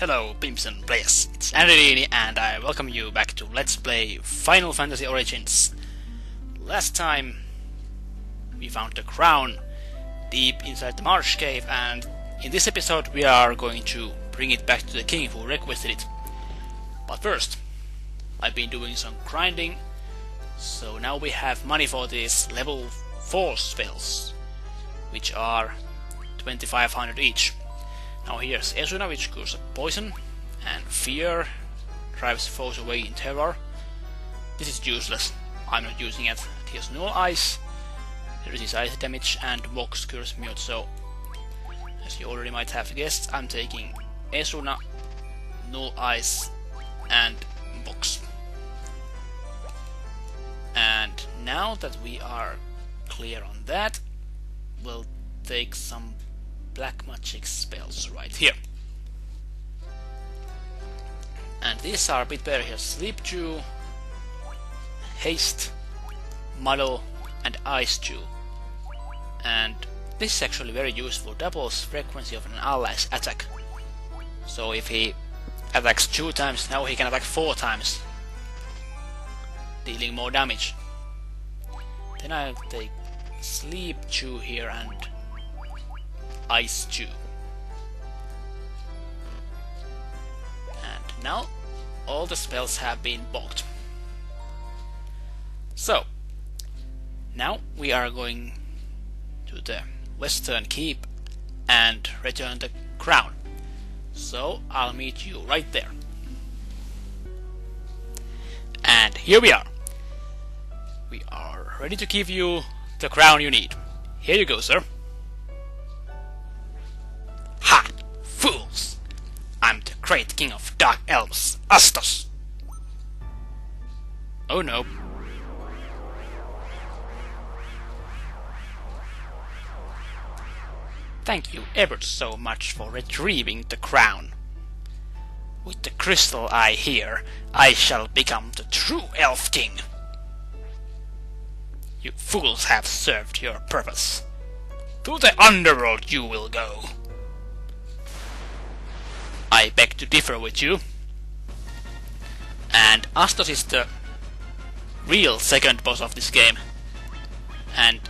Hello, pimps and players, it's Andrini and I welcome you back to Let's Play Final Fantasy Origins. Last time we found the crown deep inside the marsh cave, and in this episode we are going to bring it back to the king who requested it. But first, I've been doing some grinding, so now we have money for these level 4 spells, which are 2500 each. Now here's Esuna, which cures poison, and Fear drives foes away in terror. This is useless, I'm not using it. Here's Null Ice, reduces ice damage, and Vox cures mute, so as you already might have guessed, I'm taking Esuna, Null Ice, and Vox. And now that we are clear on that, we'll take some black magic spells right here. And these are a bit better here: Sleep Chew, Haste, Muddle, and Ice Chew. And this is actually very useful, doubles frequency of an ally's attack. So if he attacks 2 times, now he can attack 4 times, dealing more damage. Then I'll take Sleep Chew here and Ice Chew. And now all the spells have been blocked. So now we are going to the Western Keep and return the crown. So I'll meet you right there. And here we are. We are ready to give you the crown you need. Here you go, sir. Ha! Fools! I'm the great king of dark elves, Astos! Oh no. Thank you ever so much for retrieving the crown. With the crystal eye here, I shall become the true elf king. You fools have served your purpose. To the underworld you will go. I beg to differ with you. And Astos is the real second boss of this game. And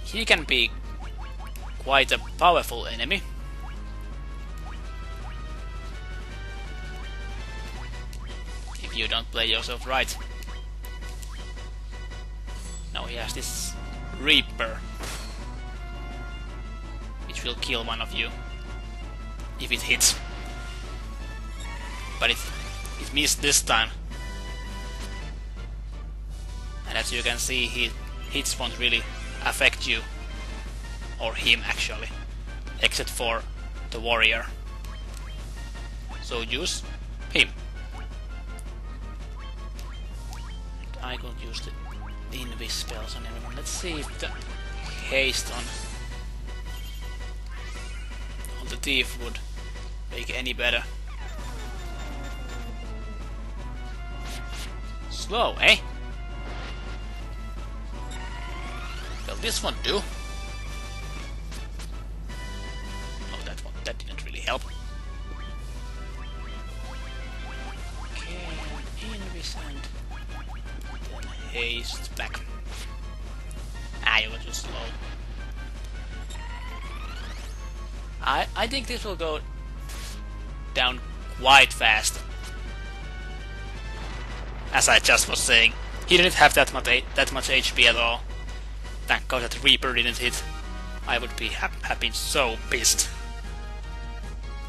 he can be quite a powerful enemy. If you don't play yourself right. Now he has this Reaper, which will kill one of you if it hits. But it missed this time. And as you can see, hits won't really affect you. Or him actually. Except for the warrior. So use him. And I could use the Invis spells on everyone. Let's see if the haste on the thief would make any better. Slow, eh? Well, this one do. Oh, that didn't really help. Okay, Invis and then haste back. Ah, you were too slow. I think this will go down quite fast. As I just was saying, he didn't have that much HP at all. Thank God that Reaper didn't hit. I would have been so pissed.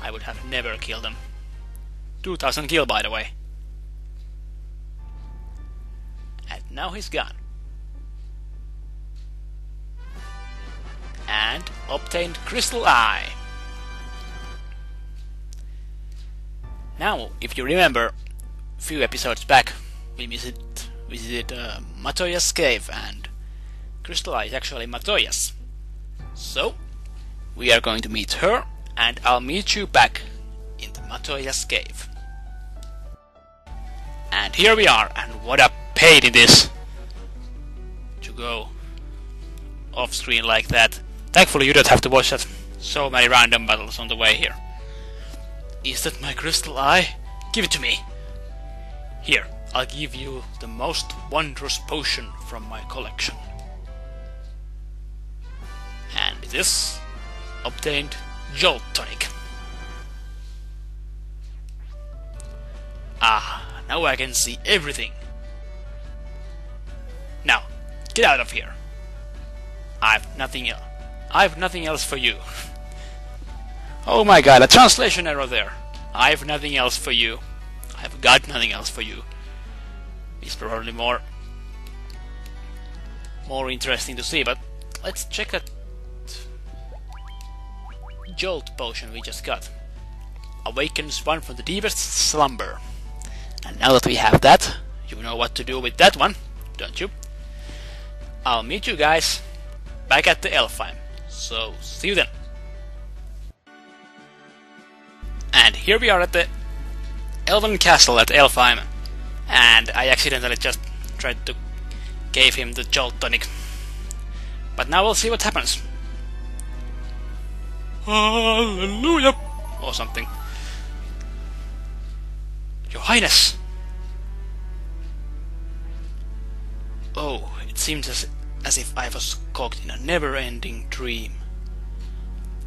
I would have never killed him. 2000 kill, by the way. And now he's gone. And obtained Crystal Eye. Now, if you remember, a few episodes back, we visited Matoya's cave, and Crystal Eye is actually Matoya's. So, we are going to meet her, and I'll meet you back in the Matoya's cave. And here we are, and what a pain it is to go off screen like that. Thankfully you don't have to watch that so many random battles on the way here. Is that my crystal eye? Give it to me! Here, I'll give you the most wondrous potion from my collection. And this obtained Jolt Tonic. Ah, now I can see everything. Now, get out of here. I've nothing else for you. Oh my god, a translation error there. I've nothing else for you. I've got nothing else for you. It's probably more interesting to see, but let's check that Jolt potion we just got. Awakens one from the deepest slumber. And now that we have that, you know what to do with that one, don't you? I'll meet you guys back at the Elfheim. So, see you then. And here we are at the Elven Castle at Elfheim. And I accidentally just tried to give him the Jolt Tonic. But now we'll see what happens. Hallelujah! Or something. Your Highness! Oh, it seems as if I was caught in a never-ending dream.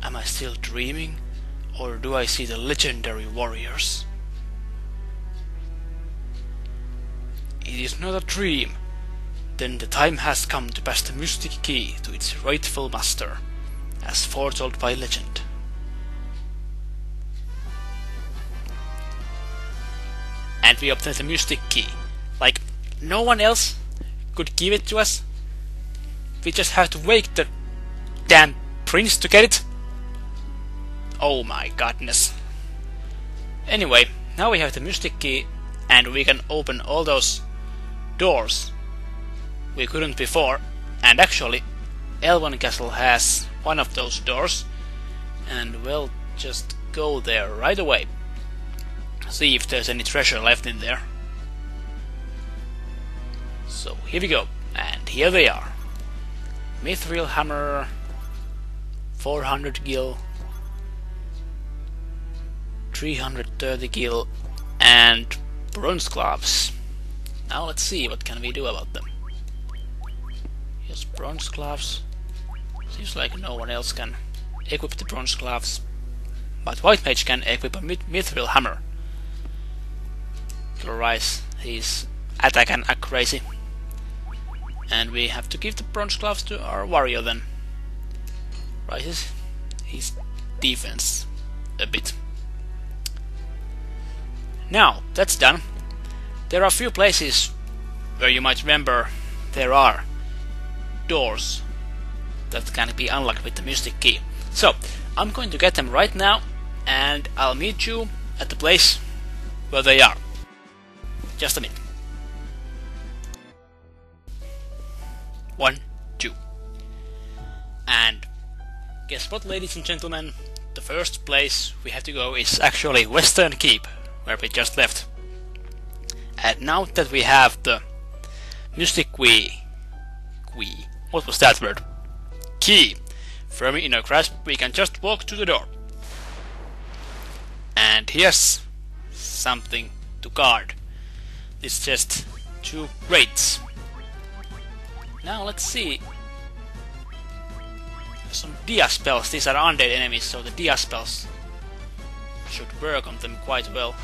Am I still dreaming, or do I see the legendary warriors? It is not a dream. Then the time has come to pass the mystic key to its rightful master, as foretold by legend. And we obtained the mystic key. Like, no one else could give it to us. We just have to wake the damn prince to get it. Oh my godness. Anyway, now we have the mystic key and we can open all those doors we couldn't before. And actually, Elven Castle has one of those doors, and we'll just go there right away. See if there's any treasure left in there. So here we go, and here they are. Mithril Hammer, 400 gil, 330 gil, and bronze gloves. Now let's see what can we do about them. Here's bronze gloves. Seems like no one else can equip the bronze gloves, but White Mage can equip a Mithril Hammer. Rise his attack and accuracy, and we have to give the bronze gloves to our warrior then. Rises his defense a bit. Now that's done. There are a few places where you might remember there are doors that can be unlocked with the mystic key. So I'm going to get them right now, and I'll meet you at the place where they are. Just a minute. 1, 2. And guess what, ladies and gentlemen? The first place we have to go is actually Western Keep, where we just left. And now that we have the mystic what was that word? Key firmly in our grasp, we can just walk to the door. And here's something to guard. It's just 2 crates. Now let's see. Some Dia spells. These are undead enemies, so the Dia spells should work on them quite well.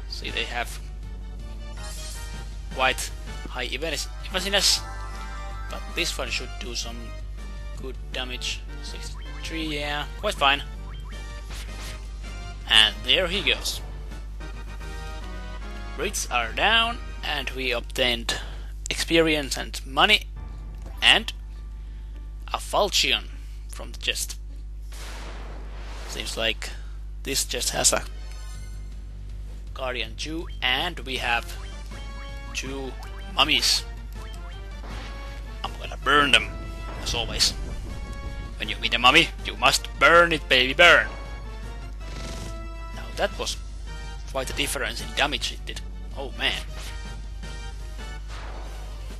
See, they have quite high evanescence, but this one should do some good damage. 63, yeah, quite fine. And there he goes. Rates are down, and we obtained experience and money, and a falchion from the chest. Seems like this chest has a Guardian Jew, and we have 2 mummies. I'm gonna burn them, as always. When you meet a mummy, you must burn it, baby, burn! Now that was quite a difference in damage it did. Oh man.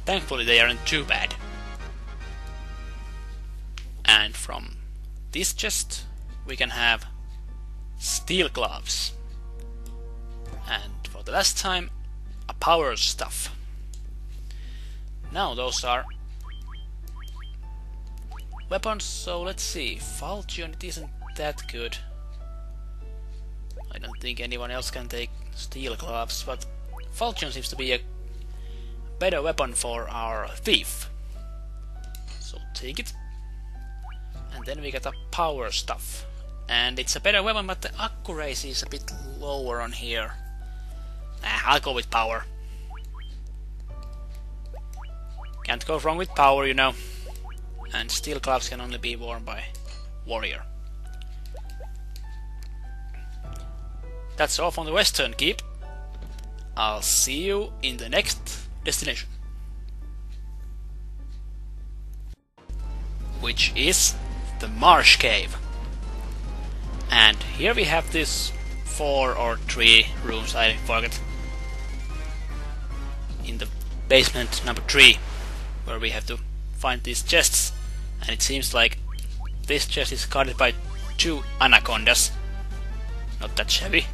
Thankfully they aren't too bad. And from this chest we can have steel gloves. And for the last time, a power stuff. Now those are weapons, so let's see. Falchion, it isn't that good. I don't think anyone else can take steel gloves, but Falchion seems to be a better weapon for our thief. So take it. And then we get a power stuff. And it's a better weapon, but the accuracy is a bit lower on here. I'll go with power. Can't go wrong with power, you know. And steel gloves can only be worn by warrior. That's all from the Western Keep. I'll see you in the next destination. Which is the Marsh Cave. And here we have this 4 or 3 rooms, I forget. In the basement number 3, where we have to find these chests. And it seems like this chest is guarded by 2 anacondas. Not that shabby.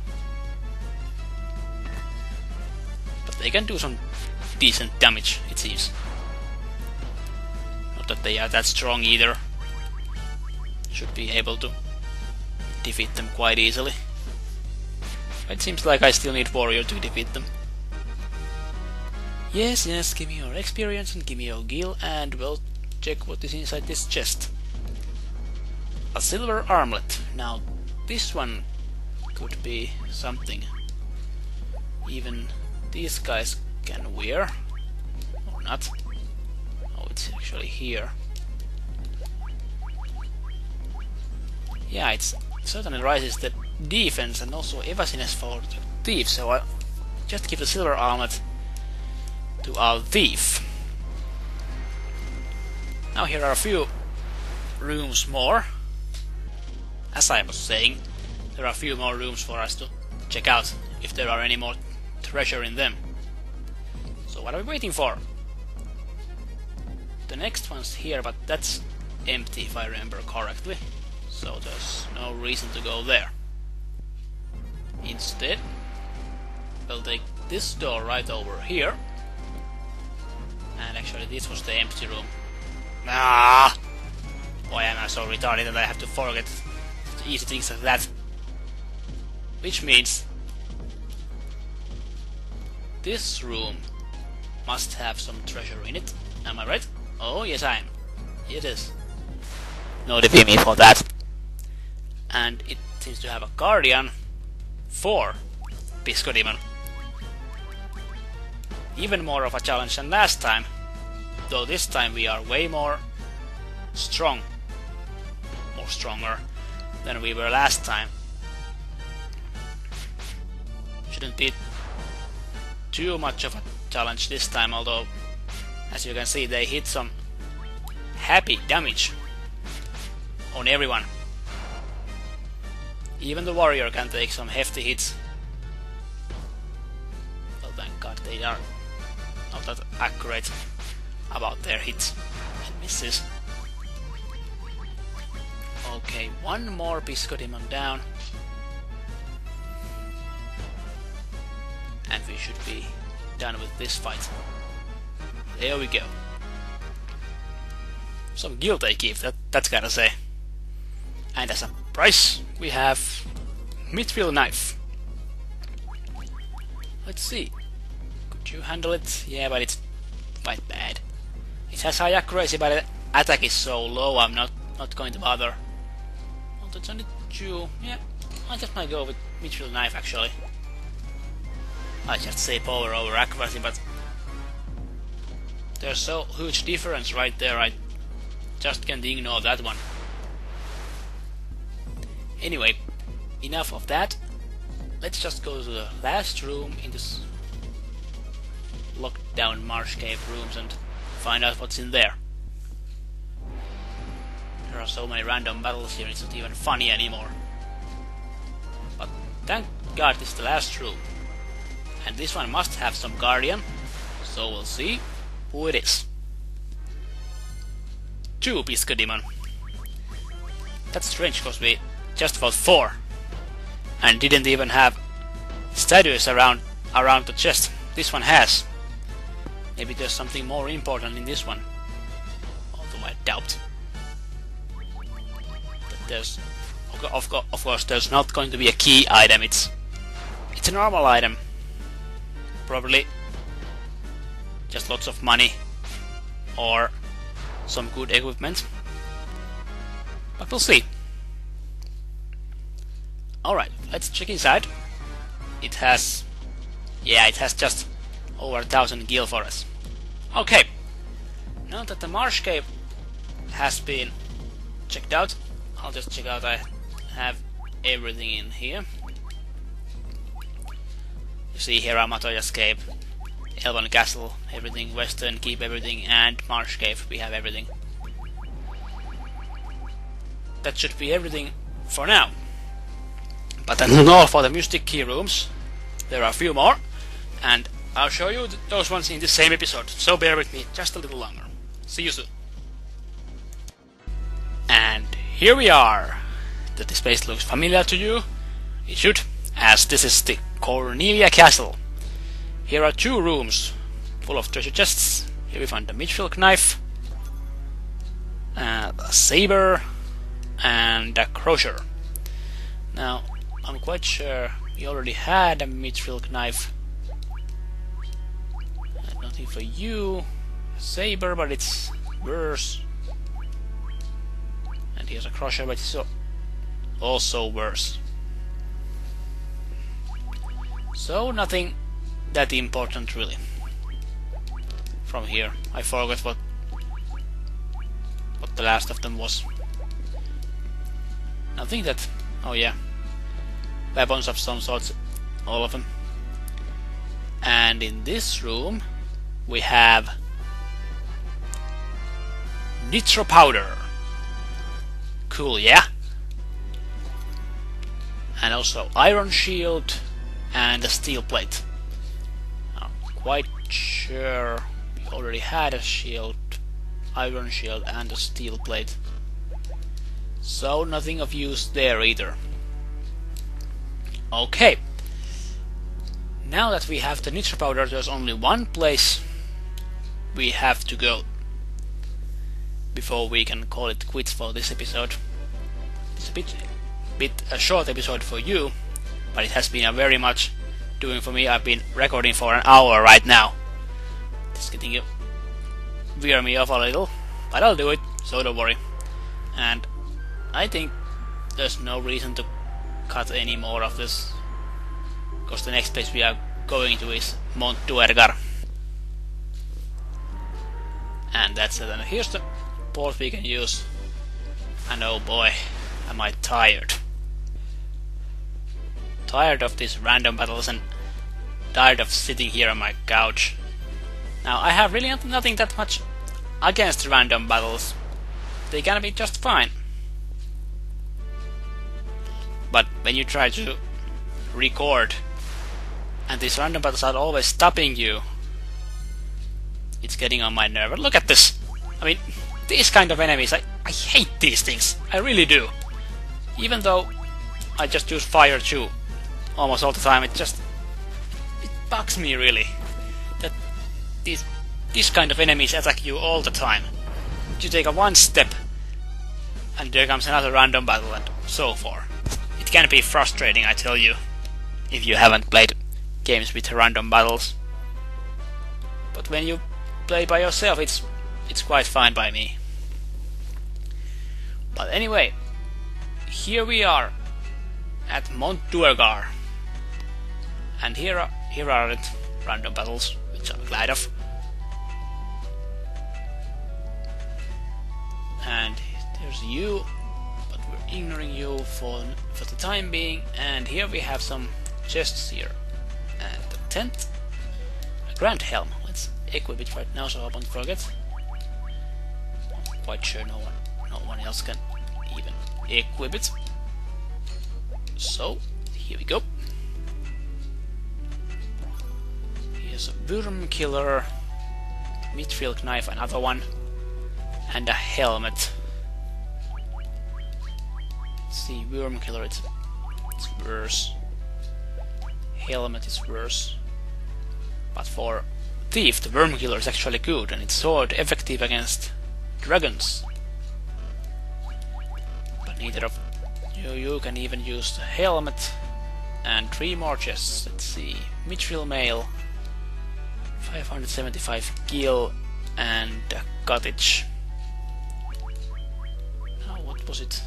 But they can do some decent damage, it seems. Not that they are that strong either. Should be able to defeat them quite easily. It seems like I still need warrior to defeat them. Yes, give me your experience and give me your gil, and we'll check what is inside this chest. A silver armlet. Now, this one could be something even these guys can wear. Or not. Oh, it's actually here. Yeah, it certainly rises the defense and also evasiveness for the thief, so I'll just give the silver armlet to our thief. Now here are a few rooms more. As I was saying, there are a few more rooms for us to check out if there are any more treasure in them. So what are we waiting for? The next one's here, but that's empty if I remember correctly. So there's no reason to go there. Instead, we'll take this door right over here. And actually this was the empty room. Ah! Why am I so retarded that I have to forget easy things like that? Which means this room must have some treasure in it. Am I right? Oh yes, I am. It is. No defeat me for that. And it seems to have a guardian for Pisco Demon. Even more of a challenge than last time, though this time we are way more stronger than we were last time. Shouldn't be too much of a challenge this time, although as you can see they hit some happy damage on everyone. Even the warrior can take some hefty hits. Well, thank God they are not that accurate about their hits and misses. Okay, one more Pisco Demon down. And we should be done with this fight. There we go. Some guilt I keep, that's gotta say. And as a prize, we have Mithril Knife. Let's see. Could you handle it? Yeah, but it's quite bad. It has high accuracy, but the attack is so low, I'm not going to bother. Oh, that's only 2. Yeah, I just might go with Mithril Knife actually. I just say power over accuracy, but there's so huge difference right there, I just can't ignore that one. Anyway, enough of that. Let's just go to the last room in this locked down Marsh Cave rooms and find out what's in there. There are so many random battles here, it's not even funny anymore. But thank God this is the last room. And this one must have some guardian, so we'll see who it is. 2 Pisco Demon. That's strange because we just fought 4. and didn't even have statues around the chest. This one has. Maybe there's something more important in this one, although I doubt that there's. Of course, there's not going to be a key item. It's a normal item. Probably just lots of money or some good equipment. But we'll see. Alright, let's check inside. It has just over 1,000 gil for us. Okay, now that the marsh cave has been checked out, I'll just check out. I have everything in here. You see here Matoya's cave, Elven Castle, everything, Western Keep, everything, and Marsh Cave, we have everything. That should be everything for now. But that's not all for the Mystic Key rooms. There are a few more, and I'll show you those ones in the same episode, so bear with me just a little longer. See you soon. And here we are. That this place looks familiar to you? It should, as this is the Cornelia Castle. Here are 2 rooms full of treasure chests. Here we find the Mithril knife, a saber, and a crosier. Now, I'm quite sure we already had a Mithril knife. Nothing for you. A saber, but it's worse. And here's a crosier, but it's also worse. So nothing that important really. From here, I forgot what the last of them was. Nothing that. Oh yeah, weapons of some sorts, all of them. And in this room we have nitro powder. Cool, yeah. And also iron shield and a steel plate. I'm quite sure we already had a shield, iron shield and a steel plate. So nothing of use there either. Okay. Now that we have the nitro powder, there's only one place we have to go before we can call it quits for this episode. It's a bit a short episode for you, but it has been a very much doing for me. I've been recording for an hour right now. It's getting to veer me off a little, but I'll do it, so don't worry. And I think there's no reason to cut any more of this, because the next place we are going to is Mont Duergar. And that's it. And here's the port we can use. And oh boy, am I tired. Tired of these random battles and tired of sitting here on my couch. Now I have really nothing that much against random battles. They can be just fine. But when you try to record and these random battles are always stopping you, it's getting on my nerve. But look at this. I mean, these kind of enemies, I hate these things. I really do. Even though I just use fire too almost all the time, it bugs me really that these kind of enemies attack you all the time. You take a one step and there comes another random battle and so forth. It can be frustrating, I tell you, if you haven't played games with random battles. But when you play by yourself, it's quite fine by me. But anyway, here we are at Mont Duergar, and here are it random battles, which I'm glad of. And there's you, but we're ignoring you for the time being. And here we have some chests here, and a tent, a grand helm. Let's equip it right now so I won't forget. I'm quite sure no one else can even equip it. So here we go. Here's a worm killer, mithril knife, another one, and a helmet. Let's see, worm killer, it's it's worse. Helmet is worse. But for Thief, the Worm Killer is actually good, and it's sword effective against dragons. But neither of you can even use the helmet. And 3 more chests. Let's see. Mithril Mail, 575 gil, and a cottage. Oh, what was it?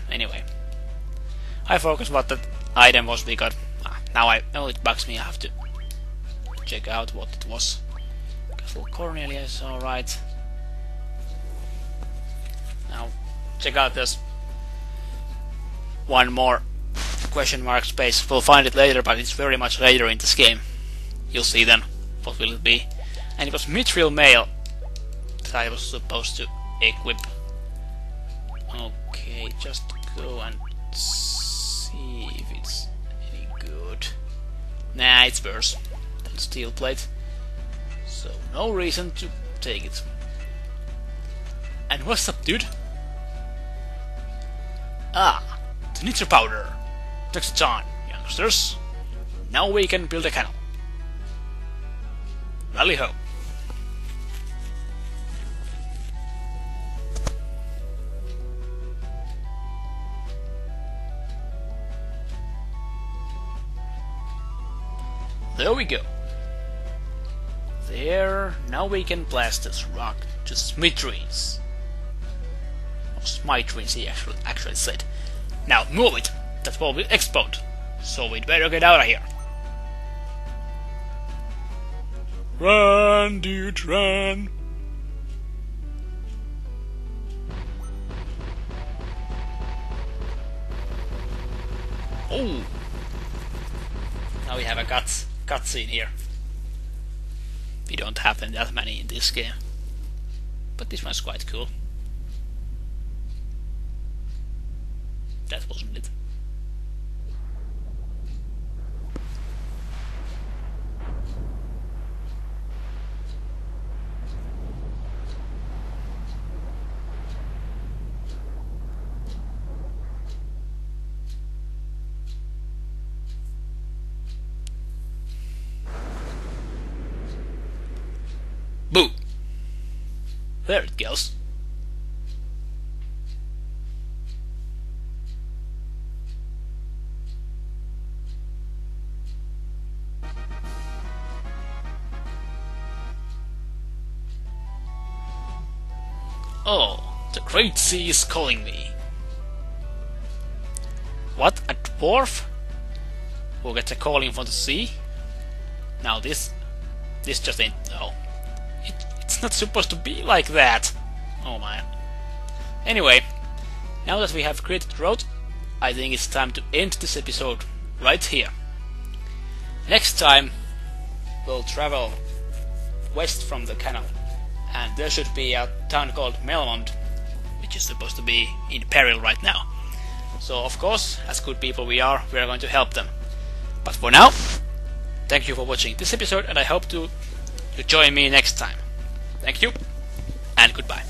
Anyway. I forgot what that item was because now it bugs me. I have to check out what it was. Castle Cornelia is alright. Now check out this one more question mark space. We'll find it later, but it's very much later in this game. You'll see then what will it be. And it was Mithril Mail that I was supposed to equip. Okay, just go and see if it's any good. Nah, it's worse than Steel Plate, so no reason to take it. And what's up, dude? The Nitro Powder. Takes its on, youngsters. Now we can build a canal. Rally ho. There we go. There, now we can blast this rock to smithereens. Or smithereens, he actually said. Now move it! That wall will explode. So we'd better get out of here. Run, dude, run! Oh! Now we have a cutscene here. We don't have that many in this game, but this one's quite cool. That wasn't it. Boo! There it goes. Oh, the Great Sea is calling me. What? A dwarf? Who gets a calling from the sea? Now this just ain't... no. It's not supposed to be like that. Oh man. Anyway, now that we have created the road, I think it's time to end this episode right here. Next time we'll travel west from the canal, and there should be a town called Melmond, which is supposed to be in peril right now. So of course, as good people we are going to help them. But for now, thank you for watching this episode, and I hope you join me next time. Thank you, and goodbye.